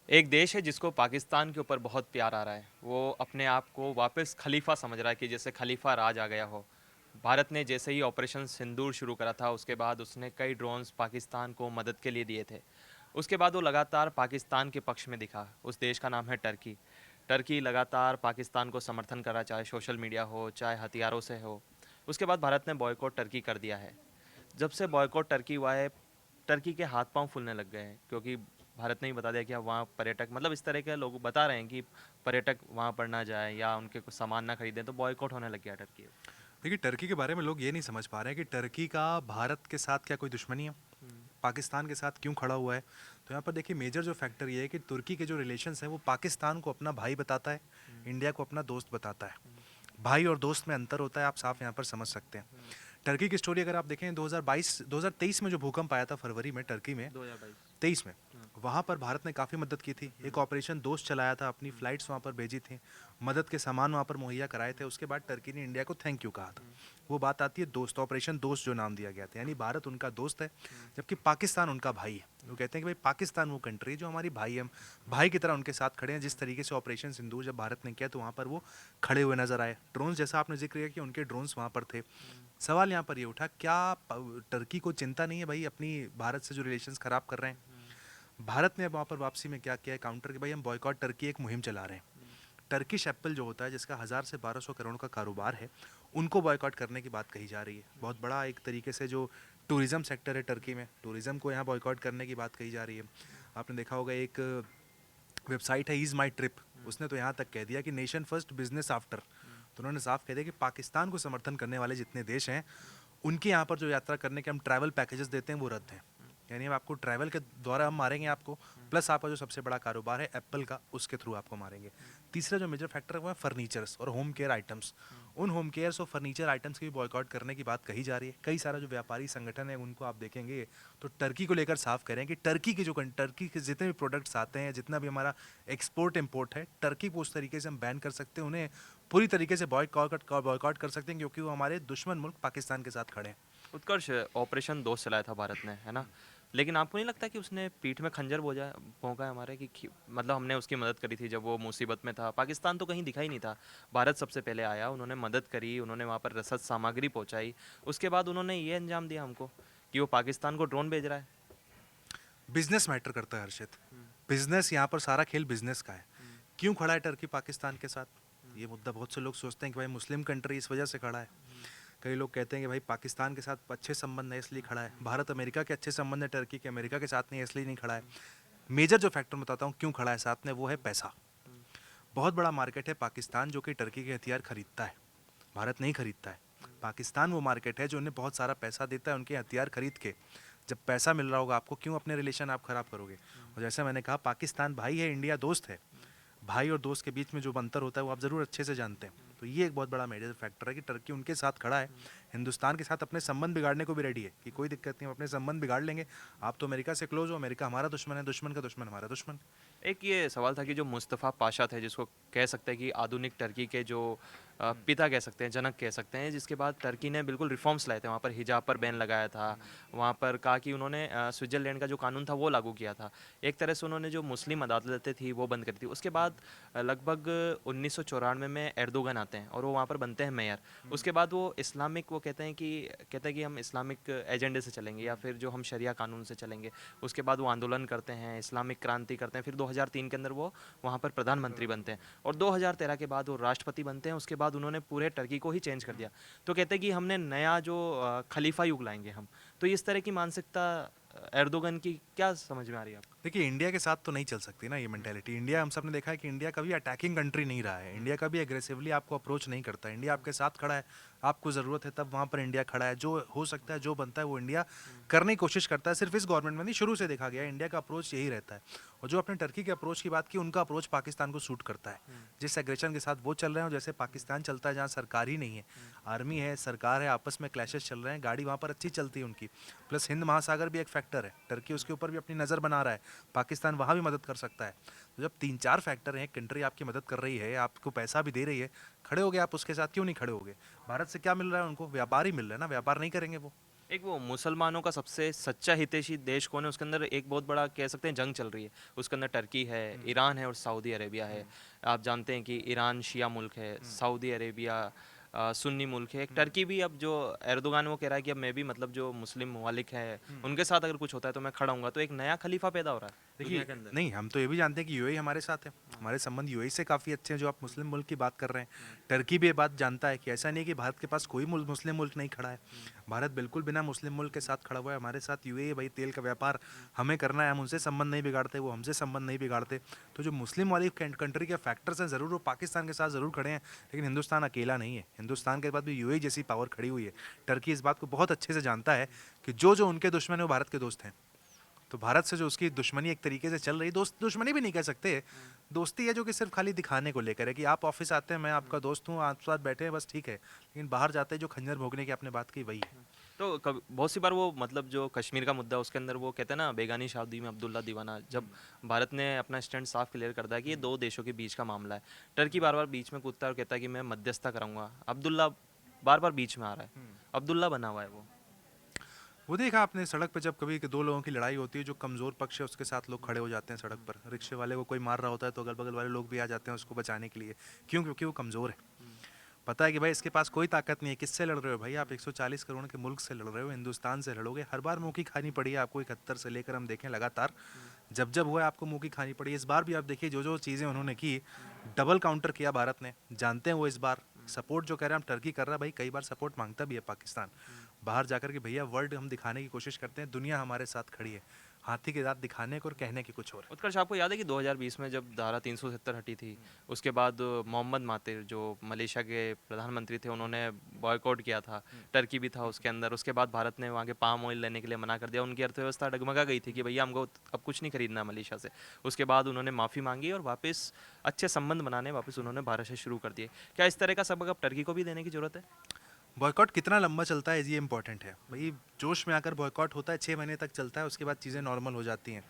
एक देश है जिसको पाकिस्तान के ऊपर बहुत प्यार आ रहा है। वो अपने आप को वापस खलीफा समझ रहा है कि जैसे खलीफा राज आ गया हो। भारत ने जैसे ही ऑपरेशन सिंदूर शुरू करा था, उसके बाद उसने कई ड्रोन्स पाकिस्तान को मदद के लिए दिए थे। उसके बाद वो लगातार पाकिस्तान के पक्ष में दिखा। उस देश का नाम है टर्की। टर्की लगातार पाकिस्तान को समर्थन कर रहा, चाहे सोशल मीडिया हो, चाहे हथियारों से हो। उसके बाद भारत ने बॉयकॉट टर्की कर दिया है। जब से बॉयकॉट टर्की हुआ है, टर्की के हाथ पांव फूलने लग गए हैं, क्योंकि भारत ने ही बता दिया कि अब वहाँ पर्यटक, मतलब इस तरह के लोग बता रहे हैं कि पर्यटक वहाँ पर ना जाए या उनके कुछ सामान ना खरीदें, तो बॉयकॉट होने लग गया टर्की। देखिए, टर्की के बारे में लोग ये नहीं समझ पा रहे हैं कि टर्की का भारत के साथ क्या कोई दुश्मनी है, पाकिस्तान के साथ क्यों खड़ा हुआ है। तो यहाँ पर देखिए, मेजर जो फैक्टर ये है कि तुर्की के जो रिलेशंस हैं वो पाकिस्तान को अपना भाई बताता है, इंडिया को अपना दोस्त बताता है। भाई और दोस्त में अंतर होता है, आप साफ यहाँ पर समझ सकते हैं। टर्की की स्टोरी अगर आप देखें, 2022 2023 में जो भूकंप आया था फरवरी में टर्की में, 2022। 23 में, वहाँ पर भारत ने काफ़ी मदद की थी। एक ऑपरेशन दोस्त चलाया था, अपनी फ्लाइट्स वहाँ पर भेजी थी, मदद के सामान वहाँ पर मुहैया कराए थे। उसके बाद टर्की ने इंडिया को थैंक यू कहा था। वो बात आती है दोस्त, ऑपरेशन दोस्त जो नाम दिया गया था, यानी भारत उनका दोस्त है जबकि पाकिस्तान उनका भाई है। वो कहते हैं कि भाई पाकिस्तान वो कंट्री है जो हमारी भाई है, हम भाई की तरह उनके साथ खड़े हैं। जिस तरीके से ऑपरेशन सिंदूर जब भारत ने किया तो वहाँ पर वो खड़े हुए नजर आए। ड्रोन्स, जैसा आपने जिक्र किया कि उनके ड्रोन्स वहाँ पर थे, सवाल यहाँ पर ये उठा, क्या टर्की को चिंता नहीं है भाई अपनी भारत से जो रिलेशंस खराब कर रहे हैं। भारत ने अब वहाँ पर वापसी में क्या किया है काउंटर, कि भाई हम बॉयकॉट टर्की एक मुहिम चला रहे हैं। टर्किश एप्पल जो होता है, जिसका 1000 से 1200 करोड़ का कारोबार है, उनको बॉयकॉट करने की बात कही जा रही है। बहुत बड़ा एक तरीके से जो टूरिज्म सेक्टर है टर्की में, टूरिज्म को यहाँ बॉयकॉट करने की बात कही जा रही है। आपने देखा होगा, एक वेबसाइट है ईज माई ट्रिप, उसने तो यहाँ तक कह दिया कि नेशन फर्स्ट बिजनेस आफ्टर। तो उन्होंने साफ कह दिया कि पाकिस्तान को समर्थन करने वाले जितने देश हैं, उनके यहाँ पर जो यात्रा करने के हम ट्रैवल पैकेजेस देते हैं वो रद्द हैं। यानी हम आपको ट्रैवल के द्वारा हम मारेंगे आपको, प्लस आपका जो सबसे बड़ा कारोबार है एप्पल का, उसके थ्रू आपको मारेंगे। तीसरा जो मेजर फैक्टर है वो है फर्नीचर्स और होम केयर आइटम्स। उन होम केयर्स और फर्नीचर आइटम्स की भी बॉयकॉट करने की बात कही जा रही है। कई सारा जो व्यापारी संगठन है उनको आप देखेंगे तो टर्की को लेकर साफ करें कि टर्की के जितने भी प्रोडक्ट्स आते हैं, जितना भी हमारा एक्सपोर्ट इम्पोर्ट है, टर्की को उस तरीके से हम बैन कर सकते हैं, उन्हें पूरी तरीके से बॉयकॉट कर सकते हैं, क्योंकि वो हमारे दुश्मन मुल्क पाकिस्तान के साथ खड़े हैं। उत्कर्ष, ऑपरेशन दोस्त चलाया था भारत ने, है ना? लेकिन आपको नहीं लगता कि उसने पीठ में खंजर भोंका है हमारे, मतलब हमने उसकी मदद करी थी जब वो मुसीबत में था। पाकिस्तान तो कहीं दिखा ही नहीं था। भारत सबसे पहले आया, उन्होंने मदद करी, उन्होंने वहाँ पर रसद सामग्री पहुँचाई। उसके बाद उन्होंने ये अंजाम दिया हमको कि वो पाकिस्तान को ड्रोन भेज रहा है। बिजनेस मैटर करता है हर्षित। बिजनेस, यहाँ पर सारा खेल बिजनेस का है। क्यों खड़ा है टर्की पाकिस्तान के साथ, ये मुद्दा बहुत से लोग सोचते हैं कि भाई मुस्लिम कंट्री इस वजह से खड़ा है। कई लोग कहते हैं कि भाई पाकिस्तान के साथ अच्छे संबंध है इसलिए खड़ा है। भारत अमेरिका के अच्छे संबंध है टर्की के, अमेरिका के साथ नहीं है इसलिए नहीं खड़ा है। मेजर जो फैक्टर बताता हूँ क्यों खड़ा है साथ में, वो है पैसा। बहुत बड़ा मार्केट है पाकिस्तान जो कि टर्की के हथियार खरीदता है, भारत नहीं खरीदता है। पाकिस्तान वो मार्केट है जो उन्हें बहुत सारा पैसा देता है उनके हथियार खरीद के। जब पैसा मिल रहा होगा आपको, क्यों अपने रिलेशन आप खराब करोगे। और जैसे मैंने कहा, पाकिस्तान भाई है, इंडिया दोस्त है। भाई और दोस्त के बीच में जो अंतर होता है वो आप ज़रूर अच्छे से जानते हैं। तो ये एक बहुत बड़ा मेजर फैक्टर है कि टर्की उनके साथ खड़ा है, हिंदुस्तान के साथ अपने संबंध बिगाड़ने को भी रेडी है कि कोई दिक्कत नहीं, हम अपने संबंध बिगाड़ लेंगे। आप तो अमेरिका से क्लोज हो, अमेरिका हमारा दुश्मन है, दुश्मन का दुश्मन हमारा दुश्मन। एक ये सवाल था कि जो मुस्तफ़ा पाशा थे, जिसको कह सकते हैं कि आधुनिक टर्की के जो पिता कह सकते हैं, जनक कह सकते हैं, जिसके बाद टर्की ने बिल्कुल रिफॉर्म्स लाए थे। वहाँ पर हिजाब पर बैन लगाया था। वहाँ पर कहा कि उन्होंने स्विट्ज़रलैंड का जो कानून था वो लागू किया था। एक तरह से उन्होंने जो मुस्लिम अदालतें थी वो बंद करी थी। उसके बाद लगभग 1994 में एर्दोगन आते हैं और वो वहाँ पर बनते हैं मेयर। उसके बाद वो इस्लामिक, वो कहते हैं कि हम इस्लामिक एजेंडे से चलेंगे या फिर जो हम शरिया कानून से चलेंगे। उसके बाद वो आंदोलन करते हैं, इस्लामिक क्रांति करते हैं। फिर 2003 के अंदर वो वहाँ पर प्रधानमंत्री बनते हैं और 2013 के बाद वो राष्ट्रपति बनते हैं। उसके बाद उन्होंने पूरे टर्की को ही चेंज कर दिया। तो कहते हैं कि हमने नया जो खलीफा युग लाएंगे हम। तो इस तरह की मानसिकता एर्दोगन की क्या समझ में आ रही है आपको? देखिए, इंडिया के साथ तो नहीं चल सकती ना ये मेंटेलिटी। इंडिया, हम सब ने देखा है कि इंडिया कभी अटैकिंग कंट्री नहीं रहा है, इंडिया कभी एग्रेसिवली आपको अप्रोच नहीं करता। इंडिया आपके साथ खड़ा है, आपको ज़रूरत है तब वहाँ पर इंडिया खड़ा है। जो हो सकता है, जो बनता है, वो इंडिया करने की कोशिश करता है। सिर्फ इस गवर्नमेंट में नहीं, शुरू से देखा गया है इंडिया का अप्रोच यही रहता है। और जो अपने टर्की के अप्रोच की बात की, उनका अप्रोच पाकिस्तान को सूट करता है। जिस एग्रेशन के साथ वो चल रहे हैं और जैसे पाकिस्तान चलता है, जहाँ सरकार ही नहीं है, आर्मी है, सरकार है, आपस में क्लैशेस चल रहे हैं, गाड़ी वहाँ पर अच्छी चलती है उनकी। प्लस हिंद महासागर भी एक फैक्टर है, टर्की उसके ऊपर भी अपनी नज़र बना रहा है, पाकिस्तान वहाँ भी मदद कर सकता है। तो जब 3-4 फैक्टर हैं, कंट्री आपकी मदद कर रही है, आपको पैसा भी दे रही है, खड़े हो गए आप उसके साथ, क्यों नहीं खड़े हो गए। भारत से क्या मिल रहा है उनको, व्यापार ही मिल रहा है ना, व्यापार नहीं करेंगे वो। एक वो मुसलमानों का सबसे सच्चा हितैषी देश कौन है, उसके अंदर एक बहुत बड़ा कह सकते हैं जंग चल रही है। उसके अंदर टर्की है, ईरान है और सऊदी अरेबिया है। आप जानते हैं कि ईरान शिया मुल्क है, सऊदी अरेबिया सुन्नी मुल्क है। एक टर्की भी अब जो एर्दोगान वो कह रहा है कि अब मैं भी मतलब जो मुस्लिम ममालिक है उनके साथ अगर कुछ होता है तो मैं खड़ा हूँगा, तो एक नया खलीफा पैदा हो रहा है दुनिया देखिए, के अंदर। नहीं, हम तो ये भी जानते हैं कि यूएई हमारे साथ है। हमारे संबंध यूएई से काफ़ी अच्छे हैं, जो आप मुस्लिम मुल्क की बात कर रहे हैं। टर्की भी ये बात जानता है कि ऐसा नहीं है कि भारत के पास कोई मुस्लिम मुल्क नहीं खड़ा है। भारत बिल्कुल बिना मुस्लिम मुल्क के साथ खड़ा हुआ है। हमारे साथ यूएई है, भाई तेल का व्यापार हमें करना है, हम उनसे संबंध नहीं बिगाड़ते, वो हमसे संबंध नहीं बिगाड़ते। तो जो मुस्लिम वाली कंट्री के फैक्टर्स हैं, ज़रूर वो पाकिस्तान के साथ ज़रूर खड़े हैं, लेकिन हिंदुस्तान अकेला नहीं है। हिंदुस्तान के बाद भी यूएई जैसी पावर खड़ी हुई है। टर्की इस बात को बहुत अच्छे से जानता है कि जो उनके दुश्मन है वो भारत के दोस्त हैं। तो भारत से जो उसकी दुश्मनी एक तरीके से चल रही, दोस्त दुश्मनी भी नहीं कह सकते, दोस्ती है जो कि सिर्फ खाली दिखाने को लेकर है कि आप ऑफिस आते हैं, मैं आपका दोस्त हूँ, आप साथ बैठे हैं, बस ठीक है। लेकिन बाहर जाते हैं जो खंजर भोगने की आपने बात की वही है। तो कभी बहुत सी बार वो मतलब जो कश्मीर का मुद्दा है, उसके अंदर वो कहते हैं ना बेगानी शादी में अब्दुल्ला दीवाना, जब भारत ने अपना स्टैंड साफ क्लियर कर दिया है कि ये दो देशों के बीच का मामला है, टर्की बार बार बीच में कूदता है और कहता है कि मैं मध्यस्थता कराऊंगा। अब्दुल्ला बार बार बीच में आ रहा है, अब्दुल्ला बना हुआ है वो। वो देखा आपने सड़क पे जब कभी दो लोगों की लड़ाई होती है, जो कमज़ोर पक्ष है उसके साथ लोग खड़े हो जाते हैं सड़क पर। रिक्शे वाले को कोई मार रहा होता है तो अगल बगल वाले लोग भी आ जाते हैं उसको बचाने के लिए। क्यों? क्योंकि वो कमज़ोर है। पता है कि भाई इसके पास कोई ताकत नहीं है। किससे लड़ रहे हो भाई? आप 140 करोड़ के मुल्क से लड़ रहे हो, हिंदुस्तान से लड़ोगे। हर बार मुंह की खानी पड़ी है आपको 71 से लेकर, हम देखें लगातार जब जब हुआ है आपको मुंह की खानी पड़ी है। इस बार भी आप देखिए जो जो चीज़ें उन्होंने की, डबल काउंटर किया भारत ने। जानते हैं वो इस बार सपोर्ट जो कह रहे हैं हम टर्की कर रहा है, भाई कई बार सपोर्ट मांगता भी है पाकिस्तान बाहर जाकर के, भैया वर्ल्ड हम दिखाने की कोशिश करते हैं, दुनिया हमारे साथ खड़ी है। हाथी के दांत दिखाने को और कहने की कुछ और। उत्कर्ष, आपको याद है कि 2020 में जब धारा 370 हटी थी, उसके बाद मोहम्मद मातिर जो मलेशिया के प्रधानमंत्री थे, उन्होंने बॉयकॉट किया था। टर्की भी था उसके अंदर। उसके बाद भारत ने वहाँ के पाम ऑयल लेने के लिए मना कर दिया। उनकी अर्थव्यवस्था डगमगा गई थी कि भैया हमको अब कुछ नहीं खरीदना मलेशिया से। उसके बाद उन्होंने माफ़ी मांगी और वापस अच्छे संबंध बनाने वापस उन्होंने भारत से शुरू कर दिए। क्या इस तरह का सबक अब टर्की को भी देने की जरूरत है? बॉयकॉट कितना लंबा चलता है ये इंपॉर्टेंट है भाई। जोश में आकर बॉयकॉट होता है, 6 महीने तक चलता है, उसके बाद चीज़ें नॉर्मल हो जाती हैं।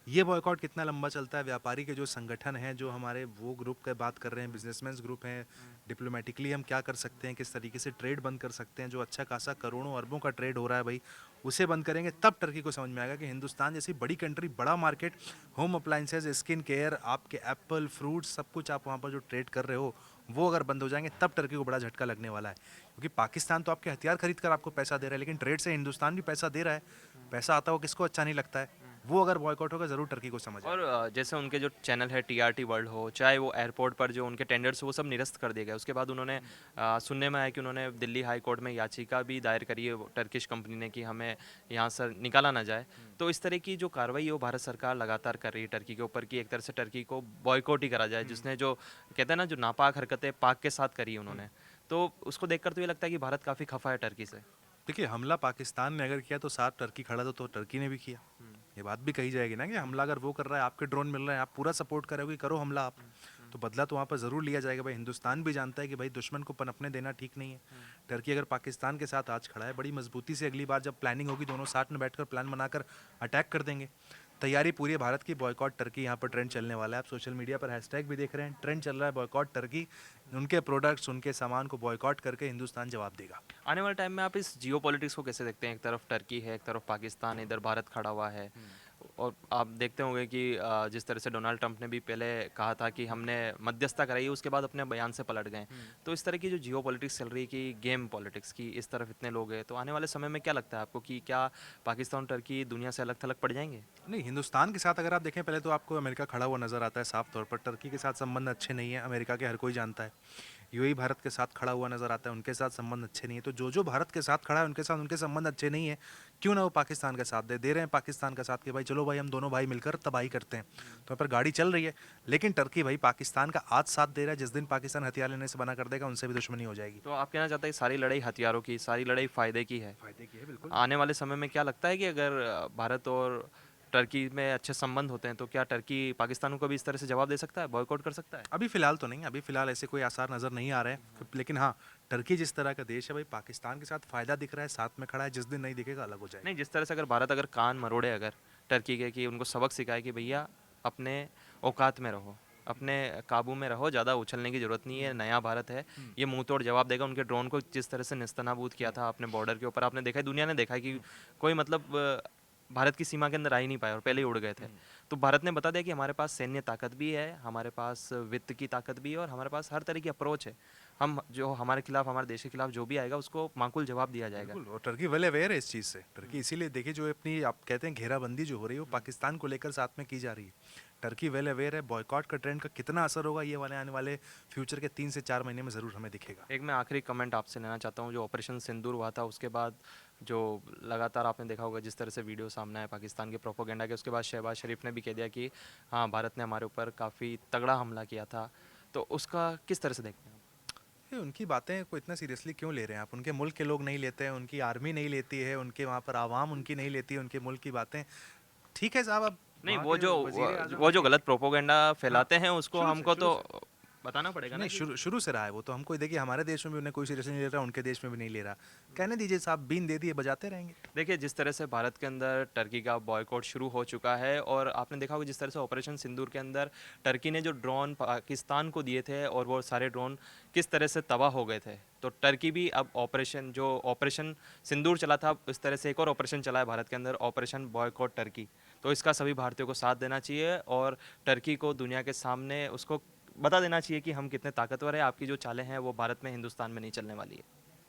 ये बॉयकॉट कितना लंबा चलता है? व्यापारी के जो संगठन हैं, जो हमारे वो ग्रुप की बात कर रहे हैं, बिजनेसमैन ग्रुप हैं, डिप्लोमेटिकली हम क्या कर सकते हैं, किस तरीके से ट्रेड बंद कर सकते हैं, जो अच्छा खासा करोड़ों अरबों का ट्रेड हो रहा है भाई, उसे बंद करेंगे तब टर्की को समझ में आएगा कि हिंदुस्तान जैसी बड़ी कंट्री, बड़ा market, home appliances, skin care, आपके एप्पल फ्रूट्स, सब कुछ आप वहाँ पर जो ट्रेड कर रहे हो, वो अगर बंद हो जाएंगे तब टर्की को बड़ा झटका लगने वाला है। क्योंकि पाकिस्तान तो आपके हथियार खरीद कर आपको पैसा दे रहा है, लेकिन ट्रेड से हिंदुस्तान भी पैसा दे रहा है। पैसा आता हो किसको अच्छा नहीं लगता है। वो अगर बॉयकॉट होगा ज़रूर टर्की को समझ और आएगा। जैसे उनके जो चैनल है टीआरटी वर्ल्ड हो, चाहे वो एयरपोर्ट पर जो उनके टेंडर्स वो सब निरस्त कर दिए गए। उसके बाद उन्होंने सुनने में आया कि उन्होंने दिल्ली हाई कोर्ट में याचिका भी दायर करी है टर्किश कंपनी ने कि हमें यहाँ से निकाला ना जाए। तो इस तरह की जो कार्रवाई है वो भारत सरकार लगातार कर रही है टर्की के ऊपर, कि एक तरह से टर्की को बॉयकॉट ही करा जाए, जिसने जो कहते हैं ना जो नापाक हरकतें पाक के साथ करी है उन्होंने। तो उसको देखकर तो ये लगता है कि भारत काफ़ी खफा है टर्की से। देखिए, हमला पाकिस्तान ने अगर किया तो साथ टर्की खड़ा था, तो टर्की ने भी किया। ये बात भी कही जाएगी ना कि हमला अगर वो कर रहा है, आपके ड्रोन मिल रहे हैं, आप पूरा सपोर्ट करोगे, करो हमला आप। तो बदला तो वहाँ पर ज़रूर लिया जाएगा भाई। हिंदुस्तान भी जानता है कि भाई दुश्मन को पनपने देना ठीक नहीं है। टर्की अगर पाकिस्तान के साथ आज खड़ा है, बड़ी मजबूती से अगली बार जब प्लानिंग होगी, दोनों साथ में बैठकर प्लान बनाकर अटैक कर देंगे। तैयारी पूरी है भारत की। बॉयकॉट टर्की यहाँ पर ट्रेंड चलने वाला है। आप सोशल मीडिया पर हैशटैग भी देख रहे हैं, ट्रेंड चल रहा है बॉयकॉट टर्की। उनके प्रोडक्ट्स, उनके सामान को बॉयकॉट करके हिंदुस्तान जवाब देगा। आने वाले टाइम में आप इस जियो पॉलिटिक्स को कैसे देखते हैं? एक तरफ टर्की है, एक तरफ पाकिस्तान है, इधर भारत खड़ा हुआ है। और आप देखते होंगे कि जिस तरह से डोनाल्ड ट्रंप ने भी पहले कहा था कि हमने मध्यस्थता कराई है, उसके बाद अपने बयान से पलट गए। तो इस तरह की जो जियो पॉलिटिक्स चल रही है कि गेम पॉलिटिक्स की, इस तरफ इतने लोग हैं, तो आने वाले समय में क्या लगता है आपको कि क्या पाकिस्तान और टर्की दुनिया से अलग थलग पड़ जाएंगे? नहीं, हिंदुस्तान के साथ अगर आप देखें, पहले तो आपको अमेरिका खड़ा हुआ नज़र आता है साफ तौर पर। टर्की के साथ संबंध अच्छे नहीं है, अमेरिका के हर कोई जानता है। यूएई भारत के साथ खड़ा हुआ नज़र आता है, उनके साथ संबंध अच्छे नहीं है। तो जो जो भारत के साथ खड़ा है उनके साथ उनके संबंध अच्छे नहीं है, क्यों ना वो पाकिस्तान का साथ दे रहे हैं पाकिस्तान का साथ कि भाई चलो भाई हम दोनों भाई मिलकर तबाही करते हैं। तो यहाँ पर गाड़ी चल रही है। लेकिन टर्की भाई पाकिस्तान का आज साथ दे रहा है, जिस दिन पाकिस्तान हथियार लेने से मना कर देगा उनसे भी दुश्मनी हो जाएगी। तो आप कहना चाहते हैं कि सारी लड़ाई हथियारों की, सारी लड़ाई फ़ायदे की है? फायदे की है बिल्कुल। आने वाले समय में क्या लगता है कि अगर भारत और टर्की में अच्छे संबंध होते हैं तो क्या टर्की पाकिस्तान को भी इस तरह से जवाब दे सकता है, बॉयकॉट कर सकता है? अभी फिलहाल तो नहीं, अभी फिलहाल ऐसे कोई आसार नज़र नहीं आ रहे हैं। लेकिन हाँ, टर्की जिस तरह का देश है भाई, पाकिस्तान के साथ फ़ायदा दिख रहा है, साथ में खड़ा है, जिस दिन नहीं दिखेगा अलग हो जाएगा। नहीं, जिस तरह से अगर भारत अगर कान मरोड़े अगर टर्की के, कि उनको सबक सिखाए कि भैया अपने औकात में रहो, अपने काबू में रहो, ज़्यादा उछलने की ज़रूरत नहीं है, नया भारत है, ये मुंह तोड़ जवाब देगा। उनके ड्रोन को जिस तरह से नेस्तनाबूद किया था अपने बॉर्डर के ऊपर, आपने देखा है, दुनिया ने देखा है कि कोई मतलब भारत की सीमा के अंदर आ ही नहीं पाया और पहले ही उड़ गए थे। तो भारत ने बता दिया कि हमारे पास सैन्य ताकत भी है, हमारे पास वित्त की ताकत भी है और हमारे पास हर तरह की अप्रोच है। हम जो हमारे खिलाफ, हमारे देश के खिलाफ जो भी आएगा उसको माकूल जवाब दिया जाएगा। बिल्कुल, और टर्की वेल अवेयर है इस चीज़ से। टर्की इसीलिए देखिए, जो अपनी आप कहते हैं घेराबंदी जो हो रही है वो पाकिस्तान को लेकर साथ में की जा रही है। टर्की वेल अवेयर है। बॉयकॉट का ट्रेंड का कितना असर होगा ये वाले आने वाले फ्यूचर के 3 से 4 महीने में ज़रूर हमें दिखेगा। एक मैं आखिरी कमेंट आपसे लेना चाहता हूँ, जो ऑपरेशन सिंदूर हुआ था उसके बाद जो लगातार आपने देखा होगा जिस तरह से वीडियो सामने आए पाकिस्तान के प्रोपोगेंडा के, उसके बाद शहबाज शरीफ ने भी कह दिया कि हाँ, भारत ने हमारे ऊपर काफ़ी तगड़ा हमला किया था। तो उसका किस तरह से देखते हैं आप? ये उनकी बातें को इतना सीरियसली क्यों ले रहे हैं आप? उनके मुल्क के लोग नहीं लेते हैं, उनकी आर्मी नहीं लेती है, उनके वहाँ पर आवाम उनकी नहीं लेती है, उनके मुल्क की बातें। ठीक है साहब, अब नहीं, वहाँ वो के जो वज़ीर आज़म वो जो हैं। गलत प्रोपोगेंडा हाँ, फैलाते हैं उसको हमको शुरू तो से। बताना पड़ेगा ना नहीं, कि शुरू शुरू से रहा है वो तो। हमको देखिए, हमारे देश में भी उन्हें कोई सीरियसली नहीं ले रहा, उनके देश में भी नहीं ले रहा। कहने दीजिए साहब, बीन दे दिए, बजाते रहेंगे। देखिए, जिस तरह से भारत के अंदर टर्की का बॉयकॉट शुरू हो चुका है और आपने देखा होगा जिस तरह से ऑपरेशन सिंदूर के अंदर टर्की ने जो ड्रोन पाकिस्तान को दिए थे और वो सारे ड्रोन किस तरह से तबाह हो गए थे, तो टर्की भी अब ऑपरेशन सिंदूर चला था, इस तरह से एक और ऑपरेशन चला है भारत के अंदर, ऑपरेशन बॉयकॉट टर्की। तो इसका सभी भारतीयों को साथ देना चाहिए और टर्की को दुनिया के सामने उसको बता देना चाहिए कि हम कितने ताकतवर हैं, आपकी जो चालें हैं वो भारत में, हिंदुस्तान में नहीं चलने वाली है।